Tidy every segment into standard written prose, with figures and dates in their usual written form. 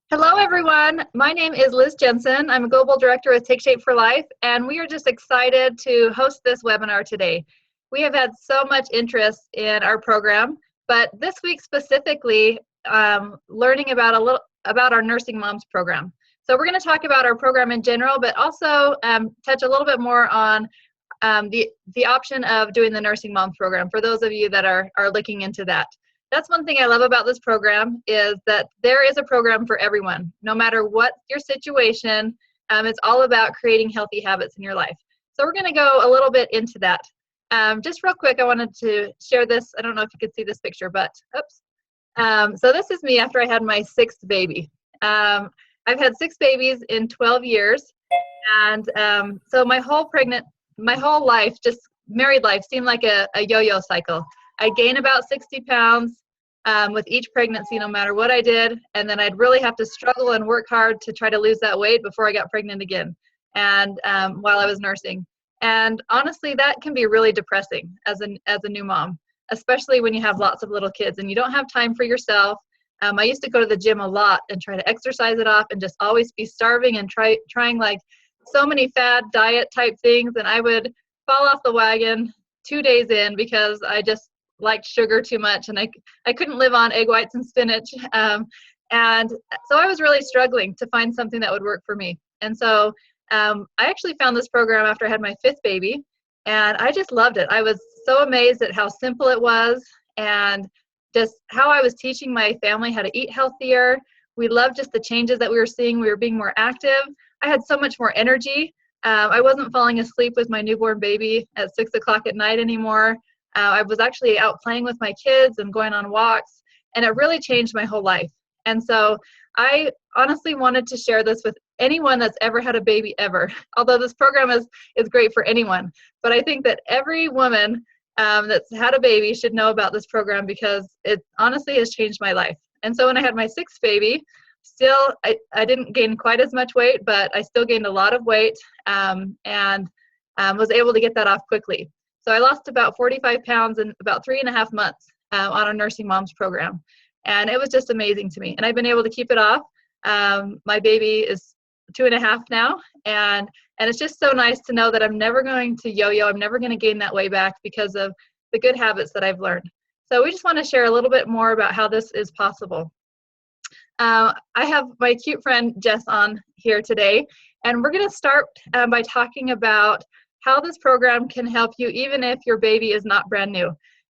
Hello, everyone. My name is Liz Jensen. I'm a Global Director with Take Shape for Life, and we are just excited to host this webinar today. We have had so much interest in our program, but this week specifically, learning about our Nursing Moms program. So we're going to talk about our program in general, but also touch a little bit more on the option of doing the Nursing Moms program for those of you that are looking into that. That's one thing I love about this program is that there is a program for everyone, no matter what your situation. It's all about creating healthy habits in your life. So we're going to go a little bit into that. Just real quick, I wanted to share this. I don't know if you could see this picture, but oops. So this is me after I had my sixth baby. I've had 6 babies in 12 years, and so my whole life, just married life, seemed like a yo-yo cycle. I'd gain about 60 pounds with each pregnancy, no matter what I did, and then I'd really have to struggle and work hard to try to lose that weight before I got pregnant again, and while I was nursing. And honestly, that can be really depressing as a new mom, especially when you have lots of little kids and you don't have time for yourself. I used to go to the gym a lot and try to exercise it off and just always be starving and trying like so many fad diet type things, and I would fall off the wagon 2 days in because I just liked sugar too much, and I couldn't live on egg whites and spinach. And so I was really struggling to find something that would work for me. And so I actually found this program after I had my 5th baby, and I just loved it. I was so amazed at how simple it was and just how I was teaching my family how to eat healthier. We loved just the changes that we were seeing. We were being more active. I had so much more energy. I wasn't falling asleep with my newborn baby at 6 o'clock at night anymore. I was actually out playing with my kids and going on walks, and it really changed my whole life. And so I honestly wanted to share this with anyone that's ever had a baby ever, although this program is great for anyone. But I think that every woman that's had a baby should know about this program because it honestly has changed my life. And so when I had my 6th baby, still, I didn't gain quite as much weight, but I still gained a lot of weight and was able to get that off quickly. So I lost about 45 pounds in about 3.5 months on our Nursing Moms program. And it was just amazing to me. And I've been able to keep it off. My baby is 2.5 now. And it's just so nice to know that I'm never going to yo-yo. I'm never going to gain that weight back because of the good habits that I've learned. So we just want to share a little bit more about how this is possible. I have my cute friend Jess on here today, and we're going to start by talking about how this program can help you even if your baby is not brand new.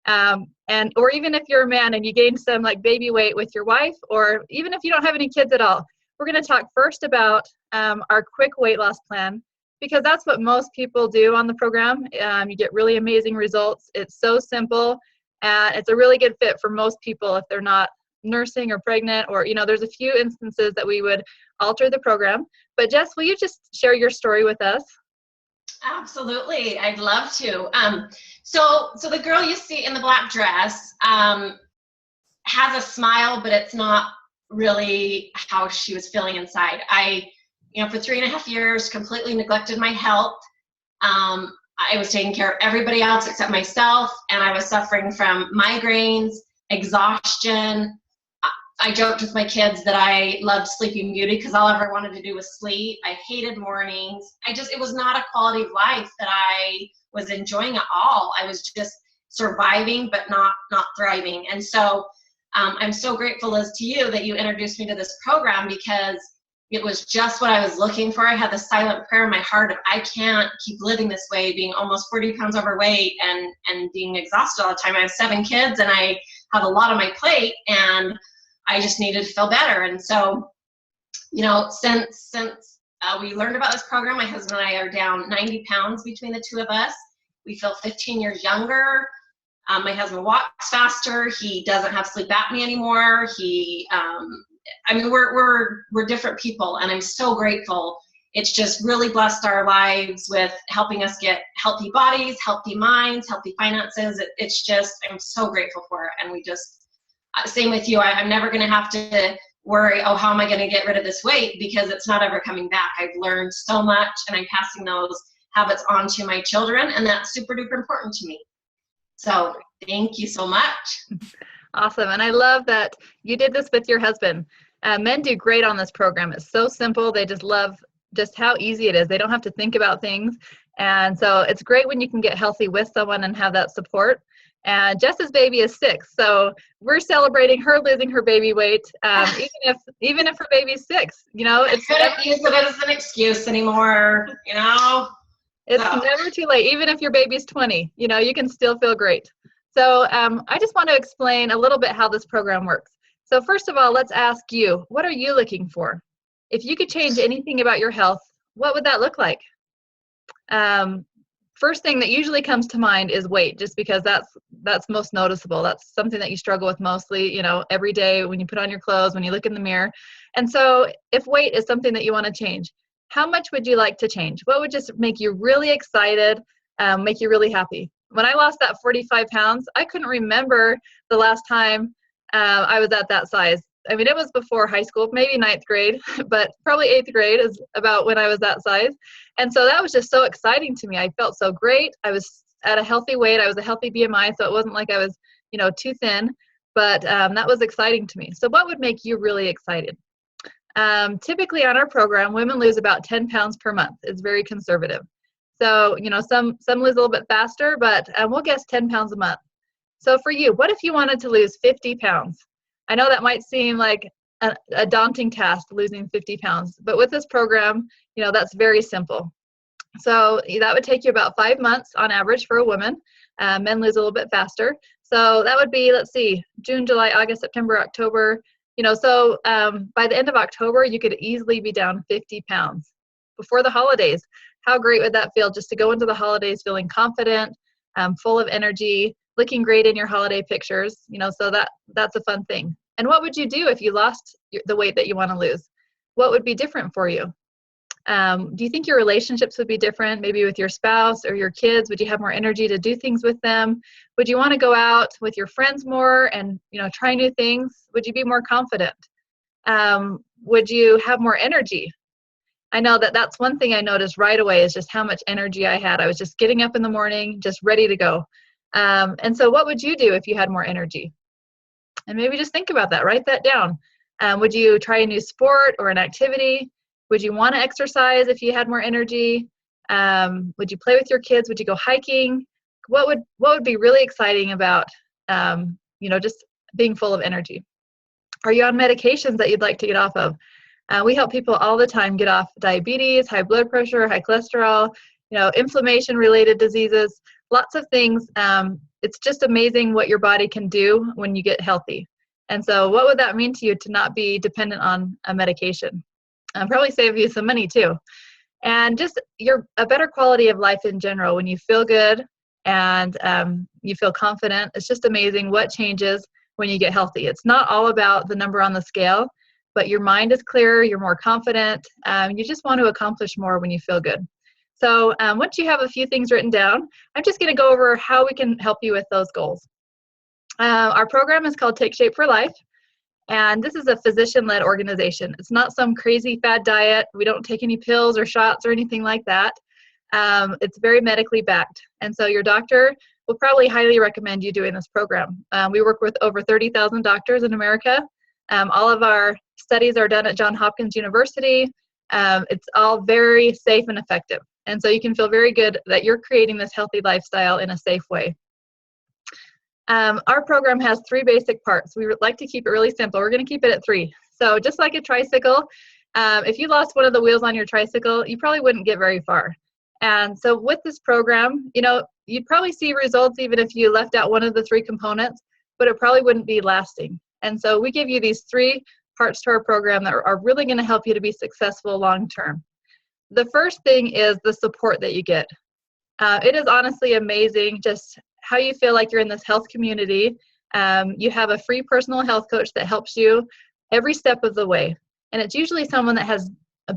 Or even if you're a man and you gain some like baby weight with your wife, or even if you don't have any kids at all. We're going to talk first about our quick weight loss plan, because that's what most people do on the program. You get really amazing results. It's so simple, and it's a really good fit for most people if they're not nursing or pregnant, or there's a few instances that we would alter the program. But Jess, will you just share your story with us? Absolutely, I'd love to. So the girl you see in the black dress has a smile, but it's not really how she was feeling inside. I, for 3.5 years, completely neglected my health. I was taking care of everybody else except myself, and I was suffering from migraines, exhaustion. I joked with my kids that I loved Sleeping Beauty because all I ever wanted to do was sleep. I hated mornings. It was not a quality of life that I was enjoying at all. I was just surviving, but not thriving. And so I'm so grateful, Liz, to you that you introduced me to this program, because it was just what I was looking for. I had the silent prayer in my heart of, I can't keep living this way, being almost 40 pounds overweight and being exhausted all the time. I have 7 kids and I have a lot on my plate, and I just needed to feel better. And so, since we learned about this program, my husband and I are down 90 pounds between the two of us. We feel 15 years younger. My husband walks faster. He doesn't have sleep apnea anymore. We're different people, and I'm so grateful. It's just really blessed our lives with helping us get healthy bodies, healthy minds, healthy finances. I'm so grateful for it. And we just, same with you. I'm never going to have to worry, how am I going to get rid of this weight? Because it's not ever coming back. I've learned so much, and I'm passing those habits on to my children, and that's super duper important to me. So thank you so much. Awesome. And I love that you did this with your husband. Men do great on this program. It's so simple. They just love just how easy it is. They don't have to think about things. And so it's great when you can get healthy with someone and have that support. And Jess's baby is 6, so we're celebrating her losing her baby weight, even if her baby's 6. You know, I couldn't use it as an excuse anymore. You know, it's never too late. Even if your baby's 20, you know, you can still feel great. So I just want to explain a little bit how this program works. So first of all, let's ask you, what are you looking for? If you could change anything about your health, what would that look like? First thing that usually comes to mind is weight, just because that's most noticeable. That's something that you struggle with mostly, you know, every day when you put on your clothes, when you look in the mirror. And so if weight is something that you want to change, how much would you like to change? What would just make you really excited, make you really happy? When I lost that 45 pounds, I couldn't remember the last time I was at that size. I mean, it was before high school, maybe 9th grade, but probably 8th grade is about when I was that size. And so that was just so exciting to me. I felt so great. I was at a healthy weight. I was a healthy BMI, so it wasn't like I was, you know, too thin, but that was exciting to me. So what would make you really excited? Typically on our program, women lose about 10 pounds per month. It's very conservative. So, you know, some lose a little bit faster, but we'll guess 10 pounds a month. So for you, what if you wanted to lose 50 pounds? I know that might seem like a daunting task, losing 50 pounds, but with this program, you know, that's very simple. So that would take you about 5 months on average for a woman. Men lose a little bit faster. So that would be, let's see, June, July, August, September, October. You know, so by the end of October, you could easily be down 50 pounds before the holidays. How great would that feel, just to go into the holidays feeling confident, full of energy, looking great in your holiday pictures, you know, so that's a fun thing. And what would you do if you lost the weight that you want to lose? What would be different for you? Do you think your relationships would be different, maybe with your spouse or your kids? Would you have more energy to do things with them? Would you want to go out with your friends more and, you know, try new things? Would you be more confident? Would you have more energy? I know that's one thing I noticed right away, is just how much energy I had. I was just getting up in the morning, just ready to go. And so what would you do if you had more energy? And maybe just think about that, write that down. Would you try a new sport or an activity? Would you want to exercise if you had more energy? Would you play with your kids? Would you go hiking? What would be really exciting about, you know, just being full of energy? Are you on medications that you'd like to get off of? We help people all the time get off diabetes, high blood pressure, high cholesterol, you know, inflammation-related diseases, lots of things. It's just amazing what your body can do when you get healthy. And so what would that mean to you to not be dependent on a medication? Probably save you some money too. And just a better quality of life in general, when you feel good and you feel confident. It's just amazing what changes when you get healthy. It's not all about the number on the scale, but your mind is clearer, you're more confident, you just want to accomplish more when you feel good. So once you have a few things written down, I'm just going to go over how we can help you with those goals. Our program is called Take Shape for Life, and this is a physician-led organization. It's not some crazy fad diet. We don't take any pills or shots or anything like that. It's very medically backed, and so your doctor will probably highly recommend you doing this program. We work with over 30,000 doctors in America. All of our studies are done at Johns Hopkins University. It's all very safe and effective. And so you can feel very good that you're creating this healthy lifestyle in a safe way. Our program has 3 basic parts. We would like to keep it really simple. We're going to keep it at 3. So just like a tricycle, if you lost one of the wheels on your tricycle, you probably wouldn't get very far. And so with this program, you know, you'd probably see results even if you left out one of the 3 components, but it probably wouldn't be lasting. And so we give you these 3 parts to our program that are really going to help you to be successful long term. The first thing is the support that you get. It is honestly amazing just how you feel like you're in this health community. You have a free personal health coach that helps you every step of the way. And it's usually someone that has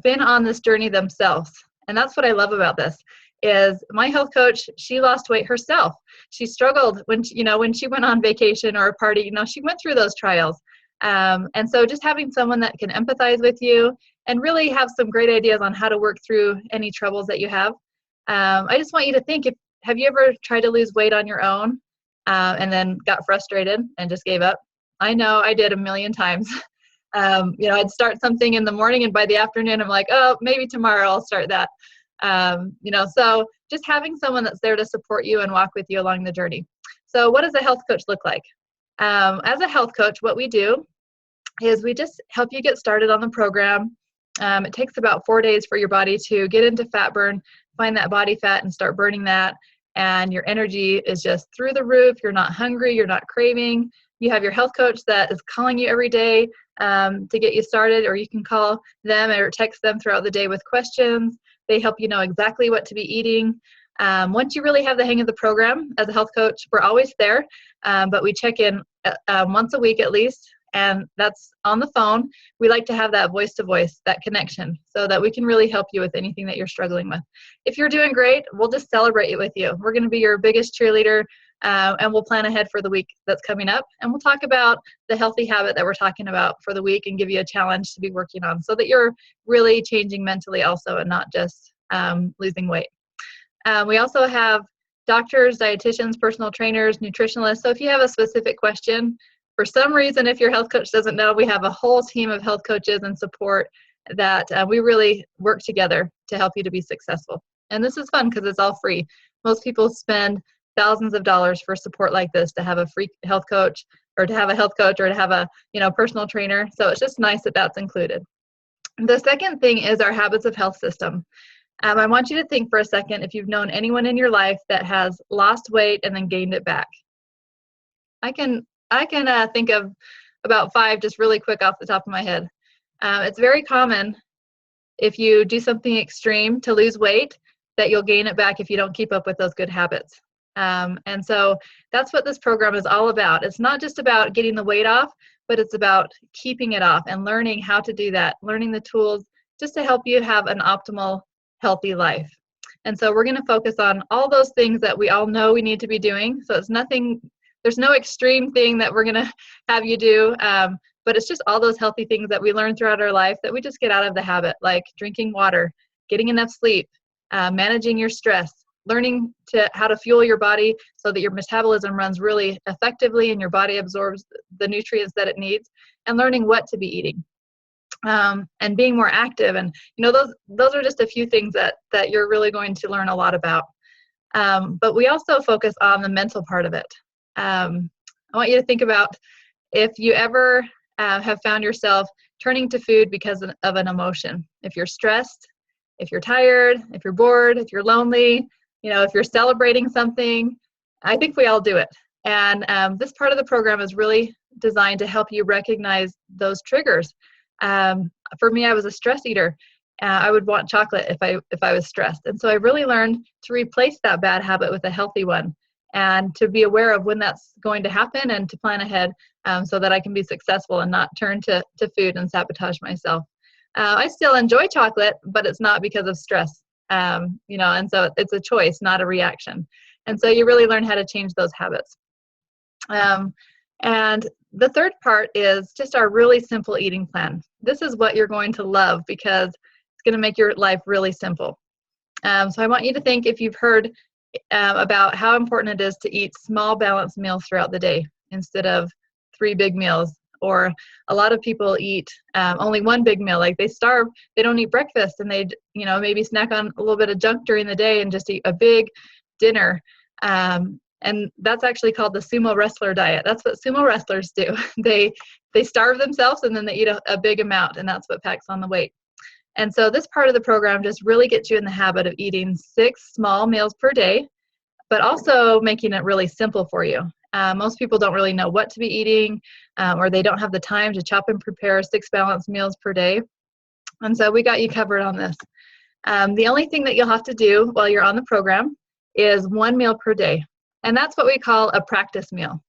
been on this journey themselves. And that's what I love about this, is my health coach, she lost weight herself. She struggled when she went on vacation or a party, you know, she went through those trials. And so just having someone that can empathize with you and really have some great ideas on how to work through any troubles that you have. I just want you to think, have you ever tried to lose weight on your own and then got frustrated and just gave up? I know I did a million times. I'd start something in the morning, and by the afternoon, I'm like, oh, maybe tomorrow I'll start that. So just having someone that's there to support you and walk with you along the journey. So what does a health coach look like? As a health coach, what we do is we just help you get started on the program. It takes about 4 days for your body to get into fat burn, find that body fat and start burning that. And your energy is just through the roof. You're not hungry. You're not craving. You have your health coach that is calling you every day to get you started, or you can call them or text them throughout the day with questions. They help you know exactly what to be eating. Once you really have the hang of the program as a health coach, we're always there, but we check in once a week at least, and that's on the phone. We like to have that voice-to-voice, that connection, so that we can really help you with anything that you're struggling with. If you're doing great, we'll just celebrate it with you. We're going to be your biggest cheerleader, and we'll plan ahead for the week that's coming up, and we'll talk about the healthy habit that we're talking about for the week and give you a challenge to be working on so that you're really changing mentally also and not just losing weight. We also have doctors, dietitians, personal trainers, nutritionalists. So if you have a specific question, for some reason, if your health coach doesn't know, we have a whole team of health coaches and support that we really work together to help you to be successful. And this is fun because it's all free. Most people spend thousands of dollars for support like this, to have a free health coach, or to have a health coach, or to have a personal trainer. So it's just nice that that's included. The second thing is our Habits of Health system. I want you to think for a second if you've known anyone in your life that has lost weight and then gained it back. I can think of about 5 just really quick off the top of my head. It's very common if you do something extreme to lose weight that you'll gain it back if you don't keep up with those good habits. And so that's what this program is all about. It's not just about getting the weight off, but it's about keeping it off and learning how to do that, learning the tools just to help you have an optimal, healthy life. And so we're going to focus on all those things that we all know we need to be doing. So it's nothing, there's no extreme thing that we're going to have you do, but it's just all those healthy things that we learn throughout our life that we just get out of the habit, like drinking water, getting enough sleep, managing your stress, learning how to fuel your body so that your metabolism runs really effectively and your body absorbs the nutrients that it needs, and learning what to be eating. And being more active. And those are just a few things that you're really going to learn a lot about. But we also focus on the mental part of it. I want you to think about if you ever have found yourself turning to food because of an emotion. If you're stressed, if you're tired, if you're bored, if you're lonely, if you're celebrating something, I think we all do it. And this part of the program is really designed to help you recognize those triggers. For me, I was a stress eater. I would want chocolate if I was stressed. And so I really learned to replace that bad habit with a healthy one, and to be aware of when that's going to happen and to plan ahead so that I can be successful and not turn to food and sabotage myself. I still enjoy chocolate, but it's not because of stress, and so it's a choice, not a reaction. And so you really learn how to change those habits. And the third part is just our really simple eating plan. This is what you're going to love because it's going to make your life really simple. So I want you to think, if you've heard about how important it is to eat small balanced meals throughout the day instead of 3 big meals, or a lot of people eat only 1 big meal, like they starve, they don't eat breakfast, and they maybe snack on a little bit of junk during the day and just eat a big dinner. And that's actually called the sumo wrestler diet. That's what sumo wrestlers do. They starve themselves and then they eat a big amount, and that's what packs on the weight. And so this part of the program just really gets you in the habit of eating 6 small meals per day, but also making it really simple for you. Most people don't really know what to be eating, or they don't have the time to chop and prepare 6 balanced meals per day. And so we got you covered on this. The only thing that you'll have to do while you're on the program is 1 meal per day. And that's what we call a practice meal.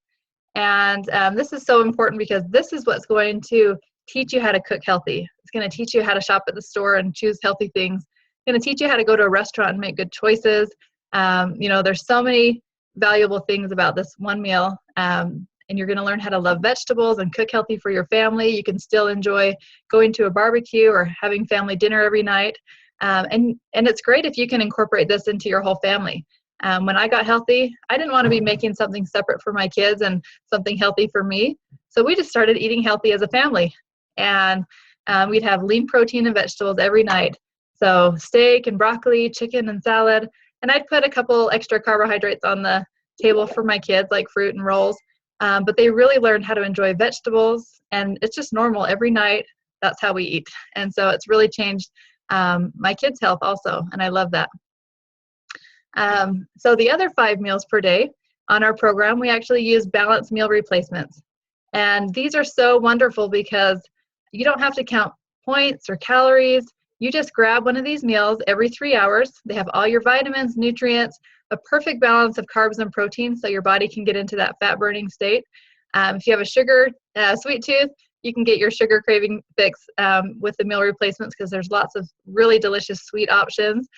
And this is so important because this is what's going to teach you how to cook healthy. It's going to teach you how to shop at the store and choose healthy things. It's going to teach you how to go to a restaurant and make good choices. There's so many valuable things about this 1 meal. And you're going to learn how to love vegetables and cook healthy for your family. You can still enjoy going to a barbecue or having family dinner every night. And it's great if you can incorporate this into your whole family. When I got healthy, I didn't want to be making something separate for my kids and something healthy for me. So we just started eating healthy as a family. And we'd have lean protein and vegetables every night. So steak and broccoli, chicken and salad. And I'd put a couple extra carbohydrates on the table for my kids, like fruit and rolls. But they really learned how to enjoy vegetables. And it's just normal every night. That's how we eat. And so it's really changed my kids' health also. And I love that. So the other 5 meals per day on our program, we actually use balanced meal replacements. And these are so wonderful because you don't have to count points or calories. You just grab one of these meals every 3 hours. They have all your vitamins, nutrients, a perfect balance of carbs and protein so your body can get into that fat burning state. If you have a sweet tooth, you can get your sugar craving fix with the meal replacements because there's lots of really delicious sweet options.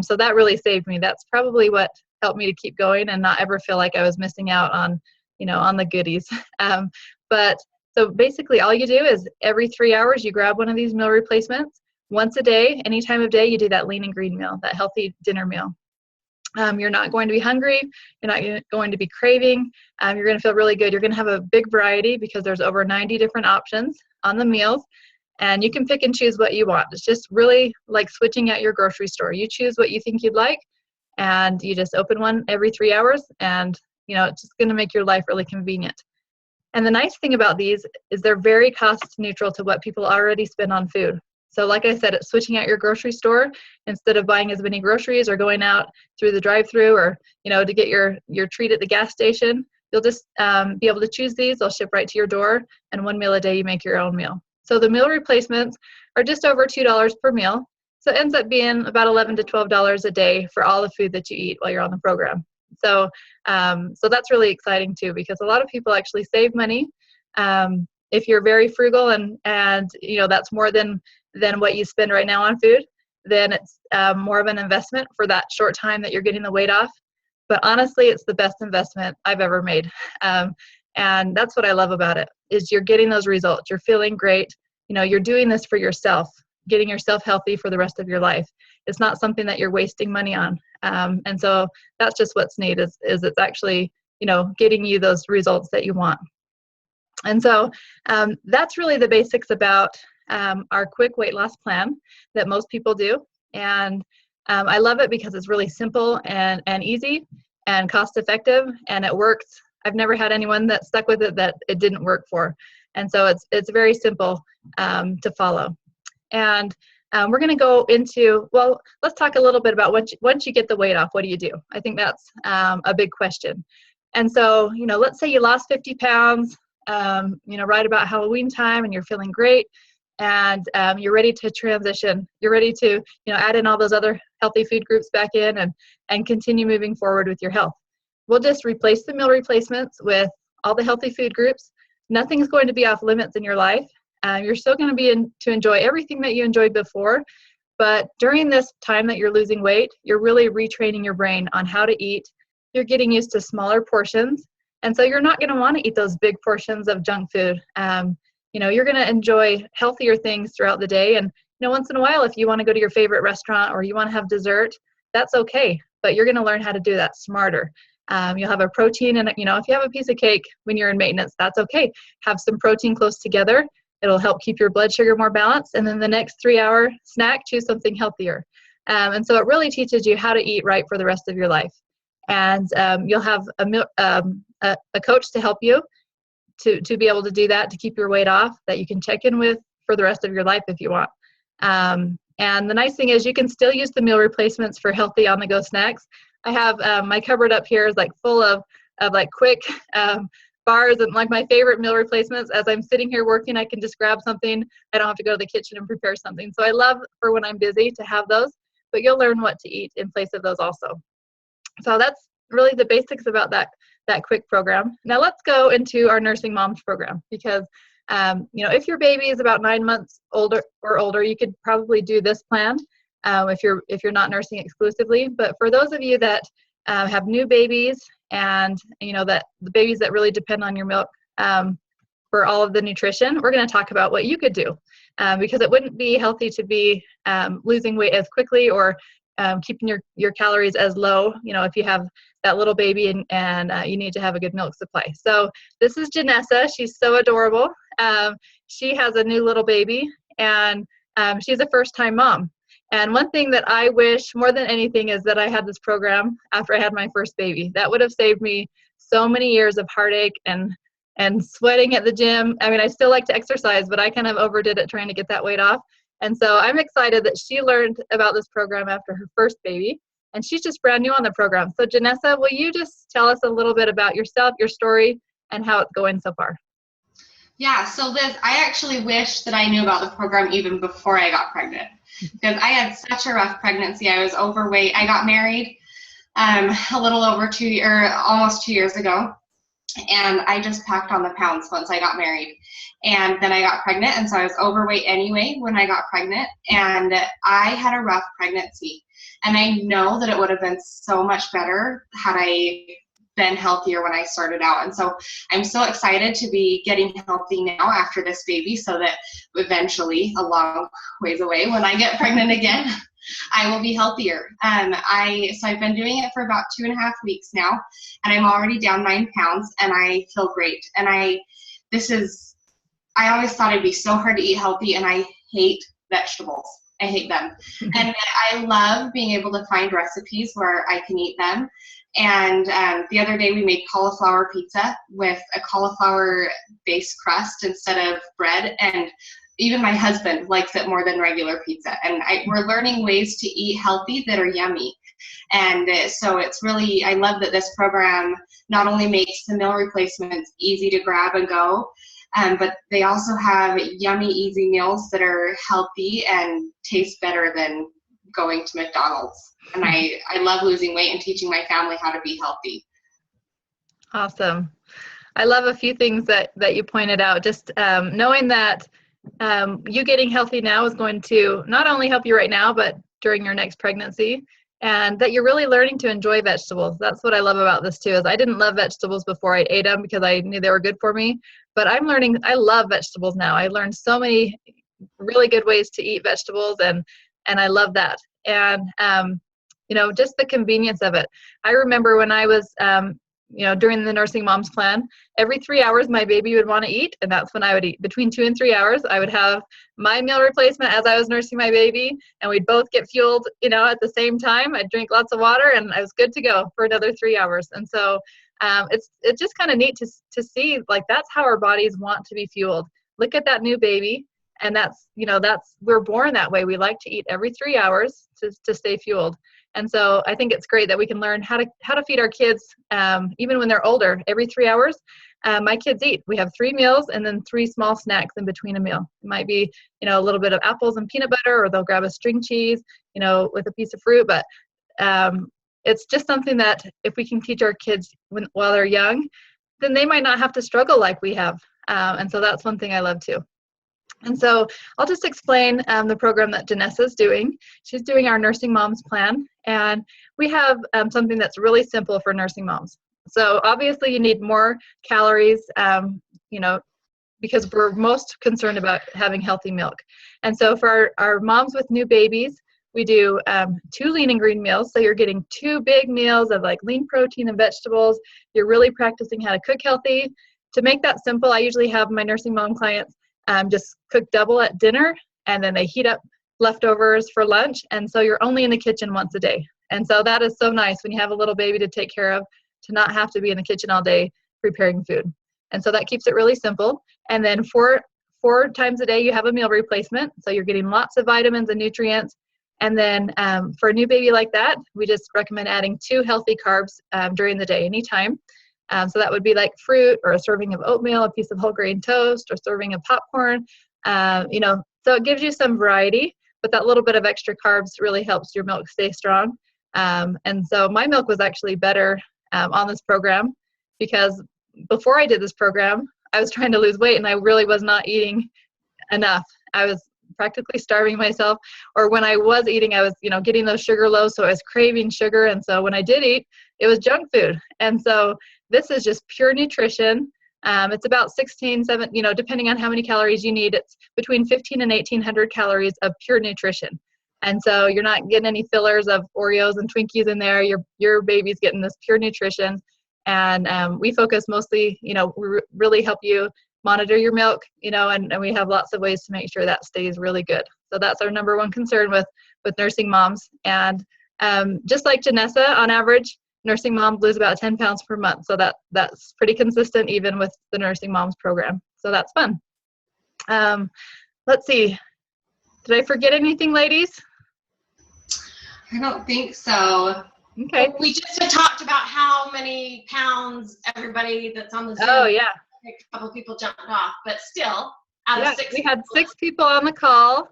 So that really saved me. That's probably what helped me to keep going and not ever feel like I was missing out on, on the goodies. But so basically all you do is every 3 hours, you grab one of these meal replacements. Once a day, any time of day, you do that lean and green meal, that healthy dinner meal. You're not going to be hungry. You're not going to be craving. You're going to feel really good. You're going to have a big variety because there's over 90 different options on the meals. And you can pick and choose what you want. It's just really like switching at your grocery store. You choose what you think you'd like, and you just open one every 3 hours, and it's just going to make your life really convenient. And the nice thing about these is they're very cost neutral to what people already spend on food. So like I said, it's switching out your grocery store instead of buying as many groceries or going out through the drive-through or, to get your treat at the gas station. You'll just be able to choose these. They'll ship right to your door, and 1 meal a day, you make your own meal. So the meal replacements are just over $2 per meal. So it ends up being about $11 to $12 a day for all the food that you eat while you're on the program. So that's really exciting too, because a lot of people actually save money. If you're very frugal and that's more than what you spend right now on food, then it's more of an investment for that short time that you're getting the weight off. But honestly, it's the best investment I've ever made. And that's what I love about it, is you're getting those results. You're feeling great. You're doing this for yourself, getting yourself healthy for the rest of your life. It's not something that you're wasting money on. And so that's just what's neat is it's actually, getting you those results that you want. And so that's really the basics about our quick weight loss plan that most people do. And I love it because it's really simple and easy and cost effective, and it works. I've never had anyone that stuck with it that it didn't work for. And so it's very simple to follow. And we're going to go into, let's talk a little bit about once you get the weight off, what do you do? I think that's a big question. And so, let's say you lost 50 pounds, right about Halloween time, and you're feeling great, and you're ready to transition. You're ready to, add in all those other healthy food groups back in and continue moving forward with your health. We'll just replace the meal replacements with all the healthy food groups. Nothing's going to be off limits in your life. You're still going to be to enjoy everything that you enjoyed before, but during this time that you're losing weight, you're really retraining your brain on how to eat. You're getting used to smaller portions, and so you're not going to want to eat those big portions of junk food. You're going to enjoy healthier things throughout the day, and once in a while, if you want to go to your favorite restaurant or you want to have dessert, that's okay, but you're going to learn how to do that smarter. You'll have a protein, and if you have a piece of cake when you're in maintenance, that's okay. Have some protein close together. It'll help keep your blood sugar more balanced. And then the next 3-hour snack, choose something healthier. And so it really teaches you how to eat right for the rest of your life. And you'll have a coach to help you to be able to do that, to keep your weight off, that you can check in with for the rest of your life if you want. And the nice thing is you can still use the meal replacements for healthy on-the-go snacks. I have my cupboard up here is like full of like quick bars and like my favorite meal replacements. As I'm sitting here working, I can just grab something. I don't have to go to the kitchen and prepare something. So I love for when I'm busy to have those, but you'll learn what to eat in place of those also. So that's really the basics about that quick program. Now let's go into our Nursing Moms program, because if your baby is about 9 months older, you could probably do this plan if you're not nursing exclusively. But for those of you that have new babies, and that the babies that really depend on your milk for all of the nutrition, we're going to talk about what you could do, because it wouldn't be healthy to be losing weight as quickly or keeping your calories as low, if you have that little baby and you need to have a good milk supply. So this is Janessa. She's so adorable. She has a new little baby, and she's a first-time mom. And one thing that I wish more than anything is that I had this program after I had my first baby. That would have saved me so many years of heartache and sweating at the gym. I mean, I still like to exercise, but I kind of overdid it trying to get that weight off. And so I'm excited that she learned about this program after her first baby, and she's just brand new on the program. So Janessa, will you just tell us a little bit about yourself, your story, and how it's going so far? Yeah, so Liz, I actually wish that I knew about the program even before I got pregnant, because I had such a rough pregnancy. I was overweight. I got married a little over almost 2 years ago, and I just packed on the pounds once I got married. And then I got pregnant, and so I was overweight anyway when I got pregnant, and I had a rough pregnancy. And I know that it would have been so much better had I been healthier when I started out. And so I'm so excited to be getting healthy now after this baby, so that eventually, a long ways away, when I get pregnant again, I will be healthier. So I've been doing it for about 2.5 weeks now, and I'm already down 9 pounds, and I feel great. And I always thought it'd be so hard to eat healthy, and I hate vegetables. I hate them. And I love being able to find recipes where I can eat them. And the other day we made cauliflower pizza with a cauliflower-based crust instead of bread. And even my husband likes it more than regular pizza. And we're learning ways to eat healthy that are yummy. And so it's really, I love that this program not only makes the meal replacements easy to grab and go, but they also have yummy, easy meals that are healthy and taste better than going to McDonald's. And I love losing weight and teaching my family how to be healthy. Awesome. I love a few things that you pointed out. Just knowing that you getting healthy now is going to not only help you right now, but during your next pregnancy, and that you're really learning to enjoy vegetables. That's what I love about this too, is I didn't love vegetables before I ate them because I knew they were good for me, but I'm learning, I love vegetables now. I learned so many really good ways to eat vegetables, and I love that. And, just the convenience of it. I remember when I was, during the Nursing Moms Plan, every 3 hours my baby would want to eat, and that's when I would eat. Between 2 and 3 hours, I would have my meal replacement as I was nursing my baby, and we'd both get fueled, at the same time. I'd drink lots of water, and I was good to go for another 3 hours. And so it's just kind of neat to see, like, that's how our bodies want to be fueled. Look at that new baby, and that's we're born that way. We like to eat every 3 hours to stay fueled. And so I think it's great that we can learn how to feed our kids even when they're older. Every 3 hours, my kids eat. We have 3 meals and then 3 small snacks in between a meal. It might be, a little bit of apples and peanut butter, or they'll grab a string cheese, with a piece of fruit. But it's just something that if we can teach our kids while they're young, then they might not have to struggle like we have. And so that's one thing I love too. And so I'll just explain the program that Janessa is doing. She's doing our Nursing Moms Plan, and we have something that's really simple for nursing moms. So obviously you need more calories, because we're most concerned about having healthy milk. And so for our moms with new babies, we do 2 lean and green meals. So you're getting 2 big meals of like lean protein and vegetables. You're really practicing how to cook healthy. To make that simple, I usually have my nursing mom clients just cook double at dinner, and then they heat up leftovers for lunch. And so you're only in the kitchen once a day. And so that is so nice when you have a little baby to take care of, to not have to be in the kitchen all day preparing food. And so that keeps it really simple. And then four times a day, you have a meal replacement. So you're getting lots of vitamins and nutrients. And then for a new baby like that, we just recommend adding 2 healthy carbs during the day, anytime. So that would be like fruit, or a serving of oatmeal, a piece of whole grain toast, or serving of popcorn. So it gives you some variety, but that little bit of extra carbs really helps your milk stay strong. And so my milk was actually better on this program, because before I did this program, I was trying to lose weight and I really was not eating enough. I was practically starving myself, or when I was eating, I was, getting those sugar lows. So I was craving sugar. And so when I did eat, it was junk food. And so this is just pure nutrition. It's about 16, 17, depending on how many calories you need, it's between 15 and 1800 calories of pure nutrition. And so you're not getting any fillers of Oreos and Twinkies in there. Your baby's getting this pure nutrition. And we focus mostly, we really help you monitor your milk, and we have lots of ways to make sure that stays really good. So that's our number one concern with nursing moms. And just like Janessa, on average, nursing moms lose about 10 pounds per month. So that's pretty consistent even with the Nursing Moms program. So that's fun. Let's see. Did I forget anything, ladies? I don't think so. Okay. We just had talked about how many pounds everybody that's on the Zoom. Oh, yeah. A couple people jumped off, but still, out of 6 we had 6 people on the call,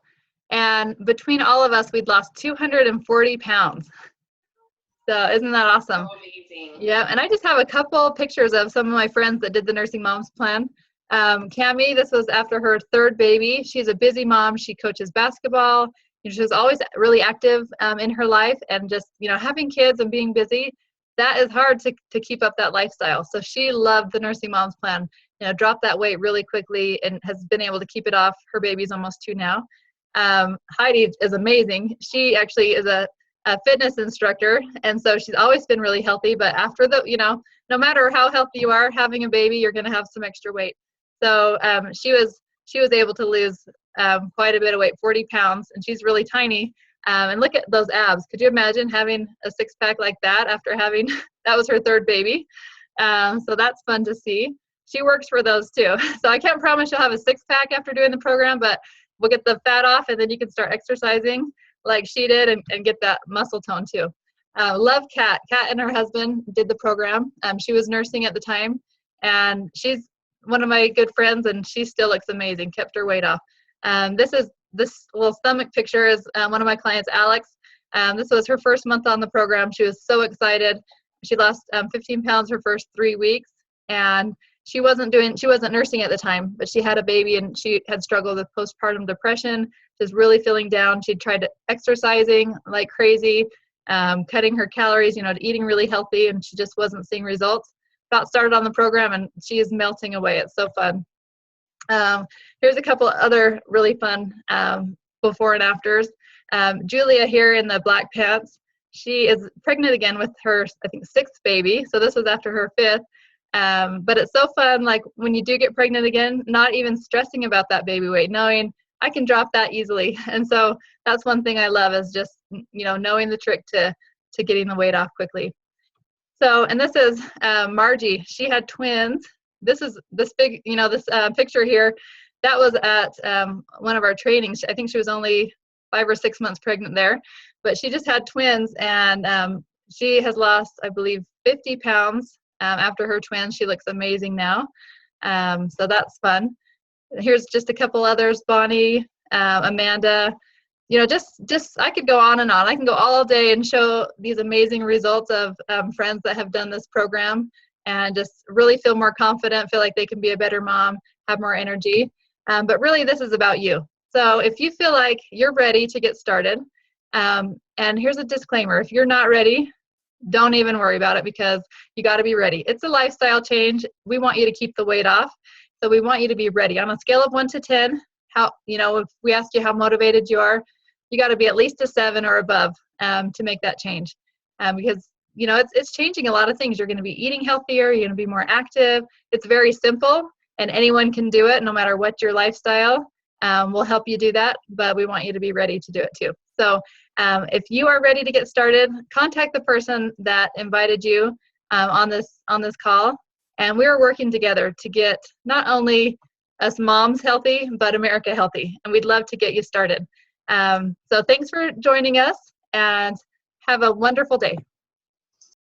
and between all of us, we'd lost 240 pounds. So isn't that awesome? So amazing. Yeah, and I just have a couple pictures of some of my friends that did the Nursing Moms plan. Cami, this was after her 3rd baby. She's a busy mom. She coaches basketball. She was always really active in her life, and just, having kids and being busy, that is hard to keep up that lifestyle. So she loved the Nursing Moms plan, dropped that weight really quickly and has been able to keep it off. Her baby's almost 2 now. Heidi is amazing. She actually is a fitness instructor, and so she's always been really healthy, but after no matter how healthy you are, having a baby, you're going to have some extra weight. So she was able to lose quite a bit of weight, 40 pounds, and she's really tiny. And look at those abs. Could you imagine having a 6-pack like that after having, that was her 3rd baby. So that's fun to see. She works for those too. So I can't promise you'll have a 6-pack after doing the program, but we'll get the fat off, and then you can start exercising like she did and get that muscle tone too. Love Kat. Kat and her husband did the program. She was nursing at the time, and she's one of my good friends, and she still looks amazing, kept her weight off. This little stomach picture is one of my clients, Alex. This was her first month on the program. She was so excited. She lost 15 pounds her first 3 weeks, and she wasn't nursing at the time, but she had a baby, and she had struggled with postpartum depression, just really feeling down. She'd tried exercising like crazy, cutting her calories, eating really healthy, and she just wasn't seeing results. Got started on the program, and she is melting away. It's so fun. Here's a couple other really fun before and afters. Julia here in the black pants, she is pregnant again with her, I think, 6th baby. So this was after her 5th. But it's so fun, like when you do get pregnant again, not even stressing about that baby weight, knowing I can drop that easily. And so that's one thing I love, is just, knowing the trick to getting the weight off quickly. So, and this is Margie. She had twins. This is this big, this picture here. That was at one of our trainings. I think she was only 5 or 6 months pregnant there, but she just had twins, and she has lost, I believe, 50 pounds after her twins. She looks amazing now. So that's fun. Here's just a couple others, Bonnie, Amanda. Just I could go on and on. I can go all day and show these amazing results of friends that have done this program, and just really feel more confident, feel like they can be a better mom, have more energy. But really, this is about you. So if you feel like you're ready to get started, and here's a disclaimer: if you're not ready, don't even worry about it, because you got to be ready. It's a lifestyle change. We want you to keep the weight off. So we want you to be ready. On a scale of 1 to 10, if we ask you how motivated you are, you got to be at least a 7 or above to make that change. Because, it's changing a lot of things. You're going to be eating healthier. You're going to be more active. It's very simple, and anyone can do it, no matter what your lifestyle. We'll help you do that, but we want you to be ready to do it too. So if you are ready to get started, contact the person that invited you on this call, and we are working together to get not only us moms healthy, but America healthy, and we'd love to get you started. So thanks for joining us, and have a wonderful day.